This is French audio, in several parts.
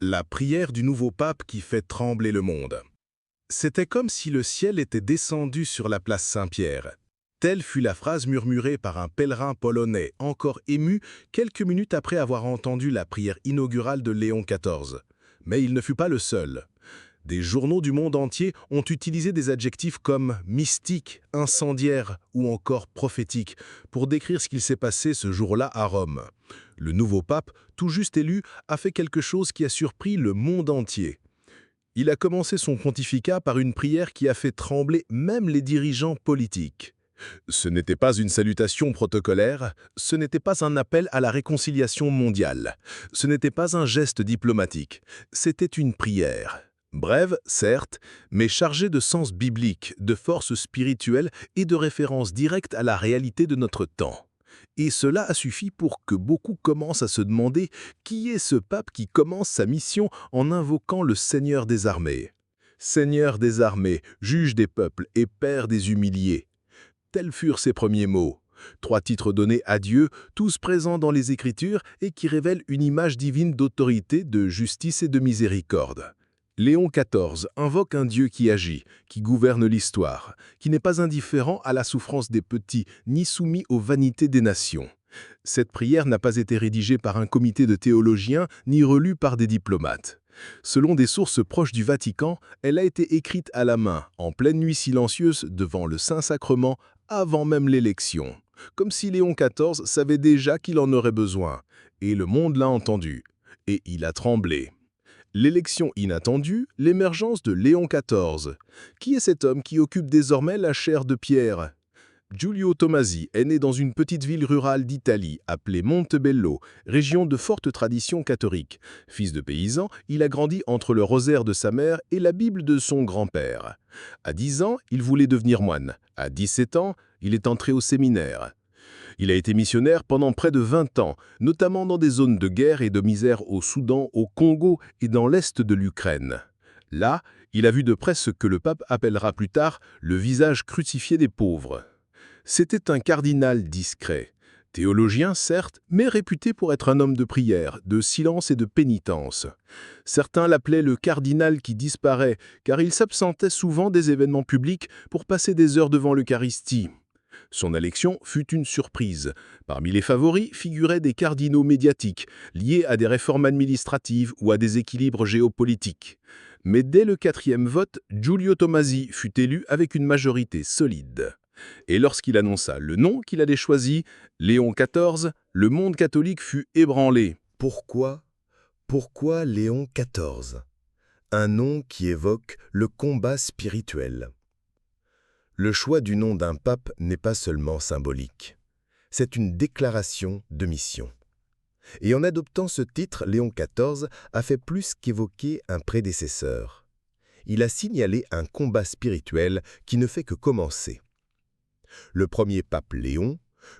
La prière du nouveau pape qui fait trembler le monde. C'était comme si le ciel était descendu sur la place Saint-Pierre. Telle fut la phrase murmurée par un pèlerin polonais encore ému quelques minutes après avoir entendu la prière inaugurale de Léon XIV. Mais il ne fut pas le seul. Des journaux du monde entier ont utilisé des adjectifs comme mystique, incendiaire ou encore prophétique pour décrire ce qu'il s'est passé ce jour-là à Rome. Le nouveau pape, tout juste élu, a fait quelque chose qui a surpris le monde entier. Il a commencé son pontificat par une prière qui a fait trembler même les dirigeants politiques. Ce n'était pas une salutation protocolaire, ce n'était pas un appel à la réconciliation mondiale, ce n'était pas un geste diplomatique, c'était une prière. Brève, certes, mais chargée de sens biblique, de force spirituelle et de références directes à la réalité de notre temps. Et cela a suffi pour que beaucoup commencent à se demander qui est ce pape qui commence sa mission en invoquant le Seigneur des armées. Seigneur des armées, juge des peuples et père des humiliés. Tels furent ses premiers mots. 3 titres donnés à Dieu, tous présents dans les Écritures et qui révèlent une image divine d'autorité, de justice et de miséricorde. Léon XIV invoque un Dieu qui agit, qui gouverne l'histoire, qui n'est pas indifférent à la souffrance des petits, ni soumis aux vanités des nations. Cette prière n'a pas été rédigée par un comité de théologiens, ni relue par des diplomates. Selon des sources proches du Vatican, elle a été écrite à la main, en pleine nuit silencieuse, devant le Saint-Sacrement, avant même l'élection. Comme si Léon XIV savait déjà qu'il en aurait besoin. Et le monde l'a entendu. Et il a tremblé. L'élection inattendue, l'émergence de Léon XIV. Qui est cet homme qui occupe désormais la chaire de Pierre? Giulio Tomasi est né dans une petite ville rurale d'Italie appelée Montebello, région de forte tradition catholique. Fils de paysan, il a grandi entre le rosaire de sa mère et la Bible de son grand-père. À 10 ans, il voulait devenir moine. À 17 ans, il est entré au séminaire. Il a été missionnaire pendant près de 20 ans, notamment dans des zones de guerre et de misère au Soudan, au Congo et dans l'est de l'Ukraine. Là, il a vu de près ce que le pape appellera plus tard le visage crucifié des pauvres. C'était un cardinal discret. Théologien, certes, mais réputé pour être un homme de prière, de silence et de pénitence. Certains l'appelaient le cardinal qui disparaît, car il s'absentait souvent des événements publics pour passer des heures devant l'Eucharistie. Son élection fut une surprise. Parmi les favoris figuraient des cardinaux médiatiques, liés à des réformes administratives ou à des équilibres géopolitiques. Mais dès le 4e vote, Giulio Tomasi fut élu avec une majorité solide. Et lorsqu'il annonça le nom qu'il allait choisir, Léon XIV, le monde catholique fut ébranlé. Pourquoi Léon XIV? Un nom qui évoque le combat spirituel. Le choix du nom d'un pape n'est pas seulement symbolique. C'est une déclaration de mission. Et en adoptant ce titre, Léon XIV a fait plus qu'évoquer un prédécesseur. Il a signalé un combat spirituel qui ne fait que commencer. Le premier pape Léon,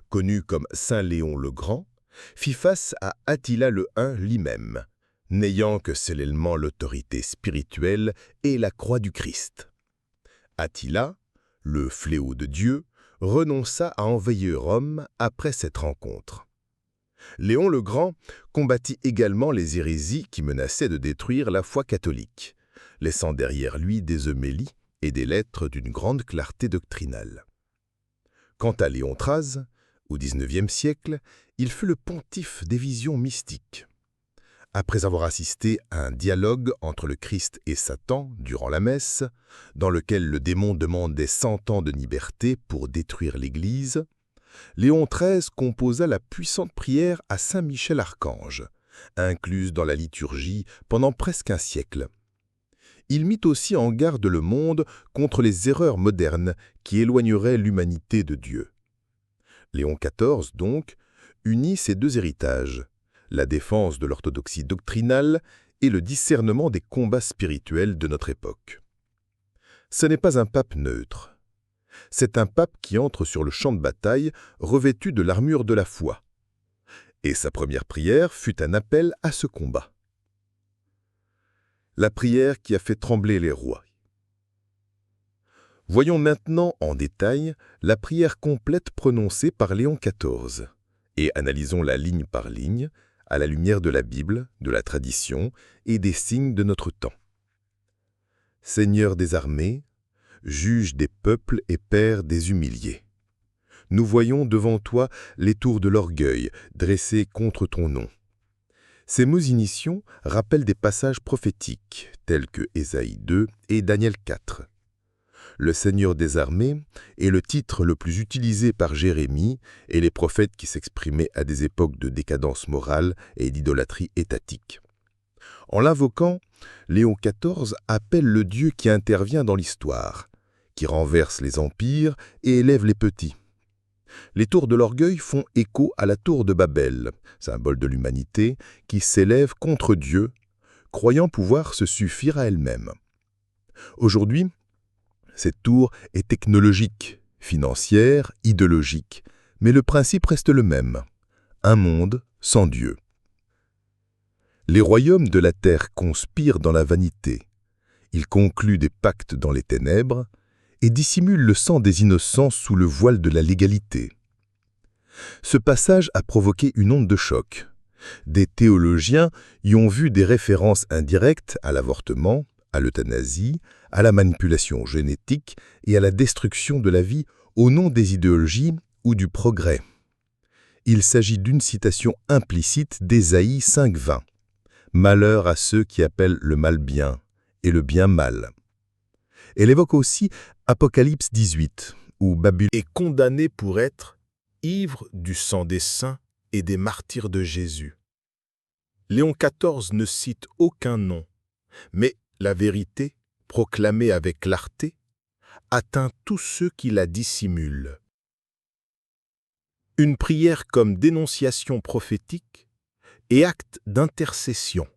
connu comme Saint Léon le Grand, fit face à Attila le Hun lui-même, n'ayant que seulement l'autorité spirituelle et la croix du Christ. Attila, le fléau de Dieu, renonça à envahir Rome après cette rencontre. Léon le Grand combattit également les hérésies qui menaçaient de détruire la foi catholique, laissant derrière lui des homélies et des lettres d'une grande clarté doctrinale. Quant à Léon XIII, au XIXe siècle, il fut le pontife des visions mystiques. Après avoir assisté à un dialogue entre le Christ et Satan durant la messe, dans lequel le démon demandait 100 ans de liberté pour détruire l'Église, Léon XIII composa la puissante prière à Saint Michel Archange, incluse dans la liturgie pendant presque un siècle. Il mit aussi en garde le monde contre les erreurs modernes qui éloigneraient l'humanité de Dieu. Léon XIV, donc, unit ces 2 héritages, la défense de l'orthodoxie doctrinale et le discernement des combats spirituels de notre époque. Ce n'est pas un pape neutre. C'est un pape qui entre sur le champ de bataille revêtu de l'armure de la foi. Et sa première prière fut un appel à ce combat. La prière qui a fait trembler les rois. Voyons maintenant en détail la prière complète prononcée par Léon XIV et analysons-la ligne par ligne à la lumière de la Bible, de la tradition et des signes de notre temps. Seigneur des armées, juge des peuples et père des humiliés. Nous voyons devant toi les tours de l'orgueil dressés contre ton nom. Ces mots initiaux rappellent des passages prophétiques tels que Ésaïe 2 et Daniel 4. Le Seigneur des armées est le titre le plus utilisé par Jérémie et les prophètes qui s'exprimaient à des époques de décadence morale et d'idolâtrie étatique. En l'invoquant, Léon XIV appelle le Dieu qui intervient dans l'histoire, qui renverse les empires et élève les petits. Les tours de l'orgueil font écho à la tour de Babel, symbole de l'humanité, qui s'élève contre Dieu, croyant pouvoir se suffire à elle-même. Aujourd'hui, cette tour est technologique, financière, idéologique, mais le principe reste le même, un monde sans Dieu. Les royaumes de la terre conspirent dans la vanité, ils concluent des pactes dans les ténèbres et dissimulent le sang des innocents sous le voile de la légalité. Ce passage a provoqué une onde de choc. Des théologiens y ont vu des références indirectes à l'avortement, à l'euthanasie, à la manipulation génétique et à la destruction de la vie au nom des idéologies ou du progrès. Il s'agit d'une citation implicite d'Ésaïe 5:20. « Malheur à ceux qui appellent le mal bien et le bien mal ». Elle évoque aussi Apocalypse 18, où Babylone est condamnée pour être ivre du sang des saints et des martyrs de Jésus. Léon XIV ne cite aucun nom, mais la vérité, proclamée avec clarté, atteint tous ceux qui la dissimulent. Une prière comme dénonciation prophétique et acte d'intercession.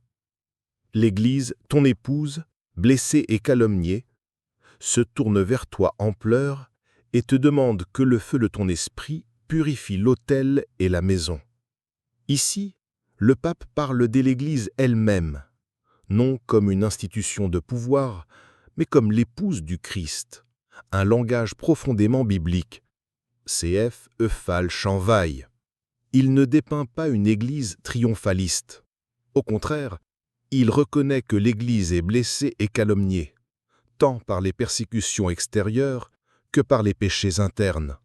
L'Église, ton épouse, blessée et calomniée, se tourne vers toi en pleurs et te demande que le feu de ton esprit purifie l'autel et la maison. Ici, le pape parle de l'Église elle-même, non comme une institution de pouvoir, mais comme l'épouse du Christ, un langage profondément biblique. Cf. Euphal Chanvaille. Il ne dépeint pas une Église triomphaliste. Au contraire, il reconnaît que l'Église est blessée et calomniée, tant par les persécutions extérieures que par les péchés internes.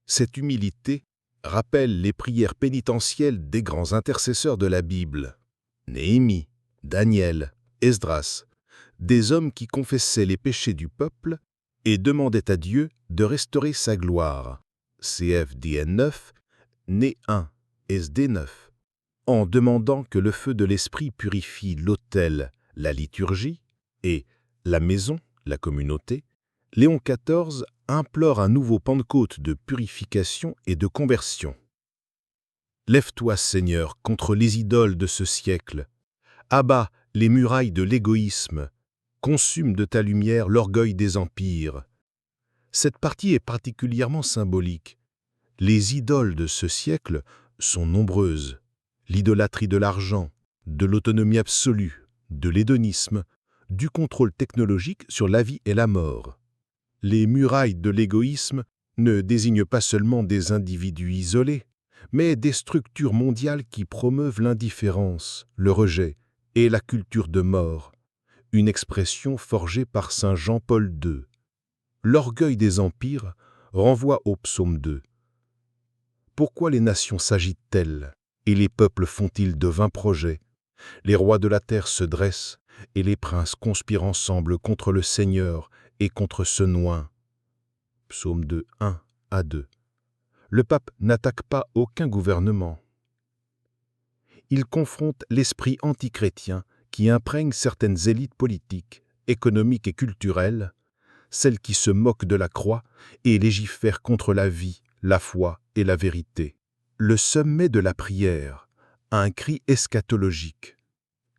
Cette humilité rappelle les prières pénitentielles des grands intercesseurs de la Bible, Néhémie, Daniel, Esdras, des hommes qui confessaient les péchés du peuple et demandaient à Dieu de restaurer sa gloire, CFDN 9, Né 1, SD 9, en demandant que le feu de l'Esprit purifie l'autel, la liturgie, et la maison, la communauté. Léon XIV implore un nouveau Pentecôte de purification et de conversion. Lève-toi, Seigneur, contre les idoles de ce siècle. Abat les murailles de l'égoïsme. Consume de ta lumière l'orgueil des empires. Cette partie est particulièrement symbolique. Les idoles de ce siècle sont nombreuses. L'idolâtrie de l'argent, de l'autonomie absolue, de l'hédonisme, du contrôle technologique sur la vie et la mort. Les murailles de l'égoïsme ne désignent pas seulement des individus isolés, mais des structures mondiales qui promeuvent l'indifférence, le rejet et la culture de mort, une expression forgée par saint Jean-Paul II. L'orgueil des empires renvoie au psaume 2. Pourquoi les nations s'agitent-elles et les peuples font-ils de vains projets? Les rois de la terre se dressent et les princes conspirent ensemble contre le Seigneur et contre ce noin. Psaume 2, 1 à 2. Le pape n'attaque pas aucun gouvernement. Il confronte l'esprit antichrétien qui imprègne certaines élites politiques, économiques et culturelles, celles qui se moquent de la croix et légifèrent contre la vie, la foi et la vérité. Le sommet de la prière, un cri eschatologique.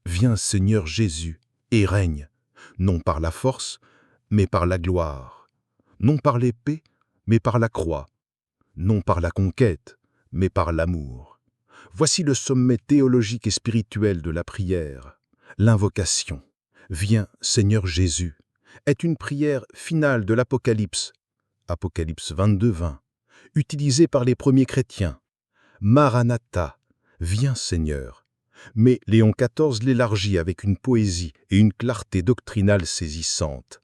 Viens Seigneur Jésus et règne, non par la force, mais par la gloire, non par l'épée, mais par la croix, non par la conquête, mais par l'amour. Voici le sommet théologique et spirituel de la prière. L'invocation, viens Seigneur Jésus, est une prière finale de l'Apocalypse, Apocalypse 22, 20, utilisée par les premiers chrétiens. Maranatha, Viens Seigneur. Mais Léon XIV l'élargit avec une poésie et une clarté doctrinale saisissante.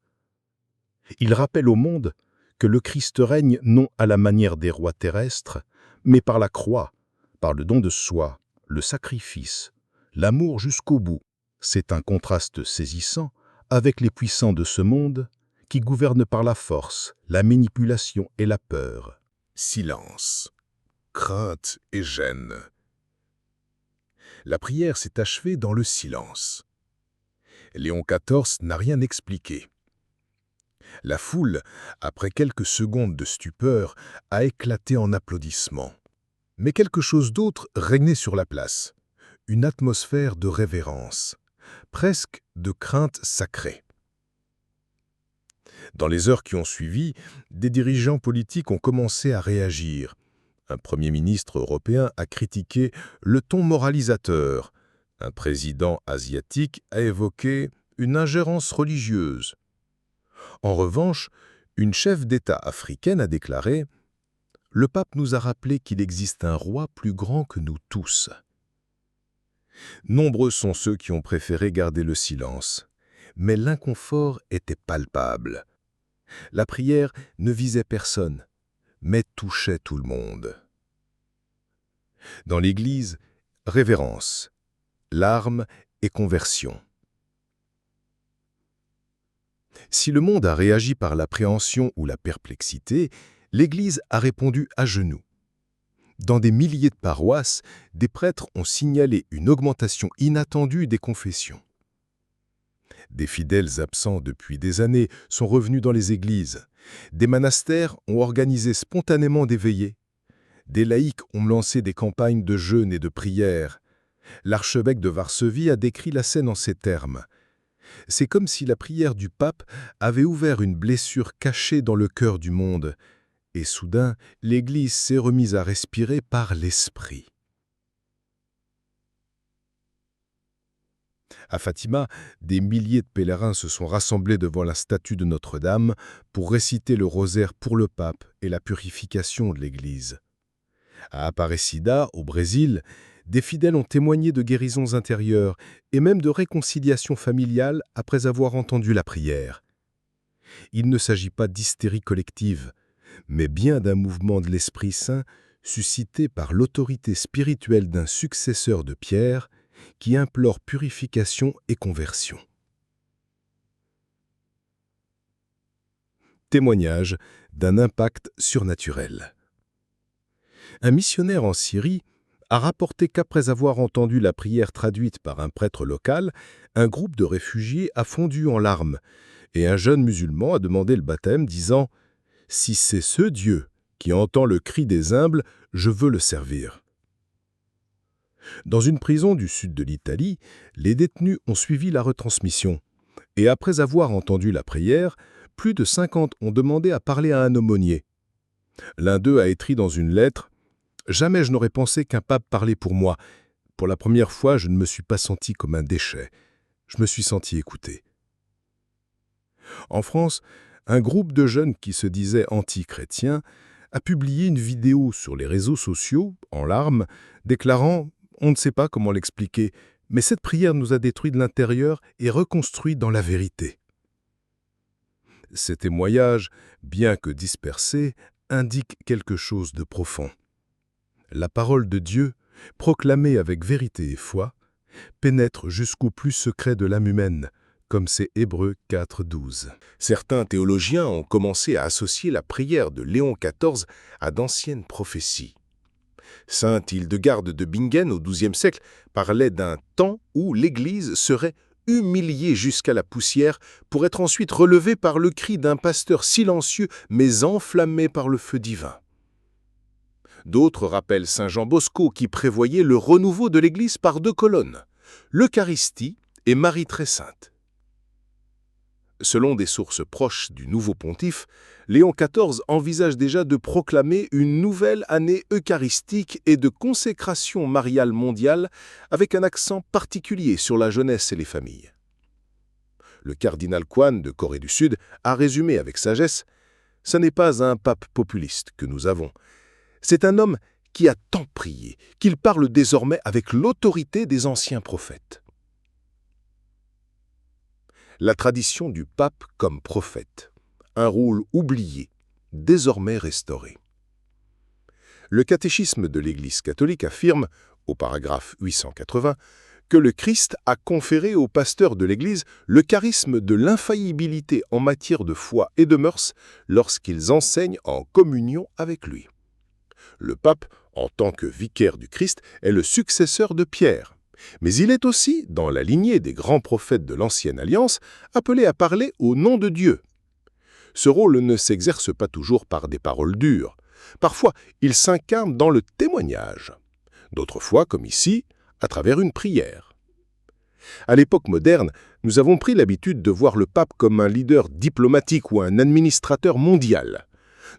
Il rappelle au monde que le Christ règne non à la manière des rois terrestres, mais par la croix, par le don de soi, le sacrifice, l'amour jusqu'au bout. C'est un contraste saisissant avec les puissants de ce monde qui gouvernent par la force, la manipulation et la peur. Silence, crainte et gêne. La prière s'est achevée dans le silence. Léon XIV n'a rien expliqué. La foule, après quelques secondes de stupeur, a éclaté en applaudissements. Mais quelque chose d'autre régnait sur la place. Une atmosphère de révérence, presque de crainte sacrée. Dans les heures qui ont suivi, des dirigeants politiques ont commencé à réagir. Un Premier ministre européen a critiqué le ton moralisateur. Un président asiatique a évoqué une ingérence religieuse. En revanche, une chef d'État africaine a déclaré « Le pape nous a rappelé qu'il existe un roi plus grand que nous tous ». Nombreux sont ceux qui ont préféré garder le silence, mais l'inconfort était palpable. La prière ne visait personne, mais touchait tout le monde. Dans l'Église, révérence, larmes et conversion. Si le monde a réagi par l'appréhension ou la perplexité, l'Église a répondu à genoux. Dans des milliers de paroisses, des prêtres ont signalé une augmentation inattendue des confessions. Des fidèles absents depuis des années sont revenus dans les églises. Des monastères ont organisé spontanément des veillées. Des laïcs ont lancé des campagnes de jeûne et de prière. L'archevêque de Varsovie a décrit la scène en ces termes. C'est comme si la prière du pape avait ouvert une blessure cachée dans le cœur du monde. Et soudain, l'Église s'est remise à respirer par l'Esprit. À Fatima, des milliers de pèlerins se sont rassemblés devant la statue de Notre-Dame pour réciter le rosaire pour le pape et la purification de l'Église. À Aparecida, au Brésil, des fidèles ont témoigné de guérisons intérieures et même de réconciliation familiale après avoir entendu la prière. Il ne s'agit pas d'hystérie collective, mais bien d'un mouvement de l'Esprit Saint suscité par l'autorité spirituelle d'un successeur de Pierre qui implore purification et conversion. Témoignage d'un impact surnaturel. Un missionnaire en Syrie a rapporté qu'après avoir entendu la prière traduite par un prêtre local, un groupe de réfugiés a fondu en larmes et un jeune musulman a demandé le baptême disant « Si c'est ce Dieu qui entend le cri des humbles, je veux le servir ». Dans une prison du sud de l'Italie, les détenus ont suivi la retransmission. Et après avoir entendu la prière, plus de 50 ont demandé à parler à un aumônier. L'un d'eux a écrit dans une lettre « Jamais je n'aurais pensé qu'un pape parlait pour moi. Pour la première fois, je ne me suis pas senti comme un déchet. Je me suis senti écouté. » En France, un groupe de jeunes qui se disaient anti-chrétiens a publié une vidéo sur les réseaux sociaux, en larmes, déclarant « On ne sait pas comment l'expliquer, mais cette prière nous a détruit de l'intérieur et reconstruit dans la vérité. » Ces témoignages, bien que dispersés, indiquent quelque chose de profond. La parole de Dieu, proclamée avec vérité et foi, pénètre jusqu'au plus secret de l'âme humaine, comme c'est Hébreux 4,12. Certains théologiens ont commencé à associer la prière de Léon XIV à d'anciennes prophéties. Sainte Hildegarde de Bingen, au XIIe siècle, parlait d'un temps où l'Église serait humiliée jusqu'à la poussière pour être ensuite relevée par le cri d'un pasteur silencieux mais enflammé par le feu divin. D'autres rappellent saint Jean Bosco qui prévoyait le renouveau de l'Église par 2 colonnes, l'Eucharistie et Marie très sainte. Selon des sources proches du nouveau pontife, Léon XIV envisage déjà de proclamer une nouvelle année eucharistique et de consécration mariale mondiale avec un accent particulier sur la jeunesse et les familles. Le cardinal Kwan de Corée du Sud a résumé avec sagesse « Ce n'est pas un pape populiste que nous avons. C'est un homme qui a tant prié qu'il parle désormais avec l'autorité des anciens prophètes. La tradition du pape comme prophète, un rôle oublié, désormais restauré. Le catéchisme de l'Église catholique affirme, au paragraphe 880, que le Christ a conféré aux pasteurs de l'Église le charisme de l'infaillibilité en matière de foi et de mœurs lorsqu'ils enseignent en communion avec lui. Le pape, en tant que vicaire du Christ, est le successeur de Pierre, mais il est aussi, dans la lignée des grands prophètes de l'Ancienne Alliance, appelé à parler au nom de Dieu. Ce rôle ne s'exerce pas toujours par des paroles dures. Parfois, il s'incarne dans le témoignage. D'autres fois, comme ici, à travers une prière. À l'époque moderne, nous avons pris l'habitude de voir le pape comme un leader diplomatique ou un administrateur mondial.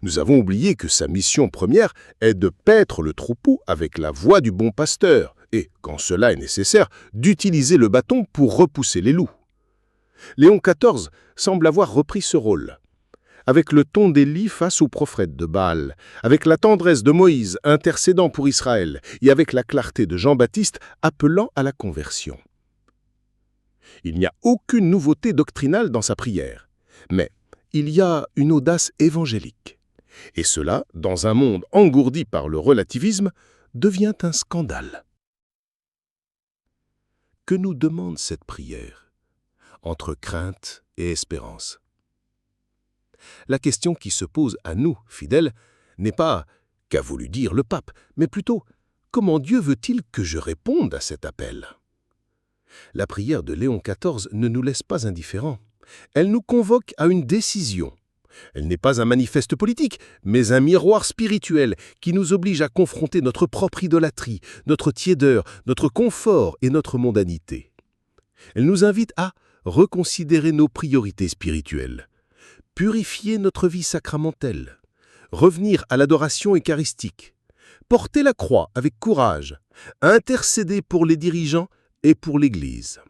Nous avons oublié que sa mission première est de paître le troupeau avec la voix du bon pasteur et, quand cela est nécessaire, d'utiliser le bâton pour repousser les loups. Léon XIV semble avoir repris ce rôle. Avec le ton d'Élie face aux prophètes de Baal, avec la tendresse de Moïse intercédant pour Israël et avec la clarté de Jean-Baptiste appelant à la conversion. Il n'y a aucune nouveauté doctrinale dans sa prière, mais il y a une audace évangélique. Et cela, dans un monde engourdi par le relativisme, devient un scandale. Que nous demande cette prière, entre crainte et espérance? La question qui se pose à nous, fidèles, n'est pas « qu'a voulu dire le pape ?», mais plutôt « comment Dieu veut-il que je réponde à cet appel ?» La prière de Léon XIV ne nous laisse pas indifférents. Elle nous convoque à une décision. Elle n'est pas un manifeste politique, mais un miroir spirituel qui nous oblige à confronter notre propre idolâtrie, notre tiédeur, notre confort et notre mondanité. Elle nous invite à reconsidérer nos priorités spirituelles, purifier notre vie sacramentelle, revenir à l'adoration eucharistique, porter la croix avec courage, intercéder pour les dirigeants et pour l'Église.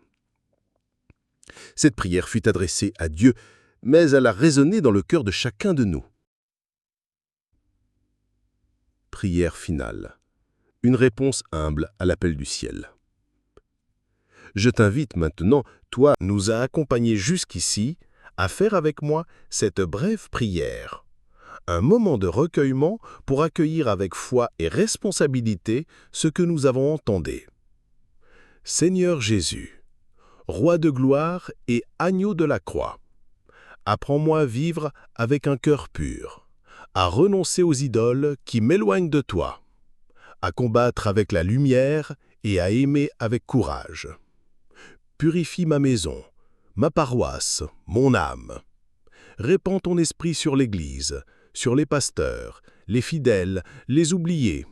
Cette prière fut adressée à Dieu, mais elle a résonné dans le cœur de chacun de nous. Prière finale. Une réponse humble à l'appel du ciel. Je t'invite maintenant, toi, nous a accompagnés jusqu'ici, à faire avec moi cette brève prière. Un moment de recueillement pour accueillir avec foi et responsabilité ce que nous avons entendu. Seigneur Jésus, Roi de gloire et agneau de la croix, apprends-moi à vivre avec un cœur pur, à renoncer aux idoles qui m'éloignent de toi, à combattre avec la lumière et à aimer avec courage. Purifie ma maison, ma paroisse, mon âme. Répands ton esprit sur l'Église, sur les pasteurs, les fidèles, les oubliés.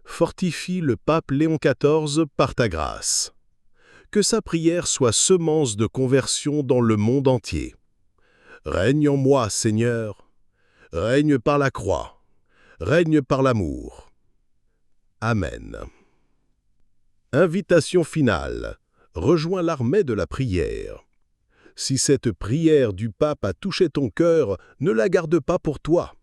Fortifie le pape Léon XIV par ta grâce. Que sa prière soit semence de conversion dans le monde entier. Règne en moi, Seigneur. Règne par la croix. Règne par l'amour. Amen. Invitation finale. Rejoins l'armée de la prière. Si cette prière du pape a touché ton cœur, ne la garde pas pour toi.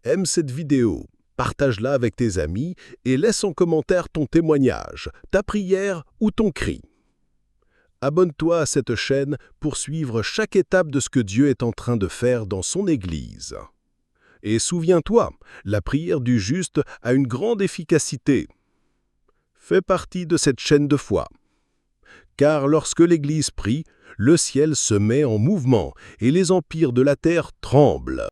Aime cette vidéo, partage-la avec tes amis et laisse en commentaire ton témoignage, ta prière ou ton cri. Abonne-toi à cette chaîne pour suivre chaque étape de ce que Dieu est en train de faire dans son Église. Et souviens-toi, la prière du juste a une grande efficacité. Fais partie de cette chaîne de foi. Car lorsque l'Église prie, le ciel se met en mouvement et les empires de la terre tremblent.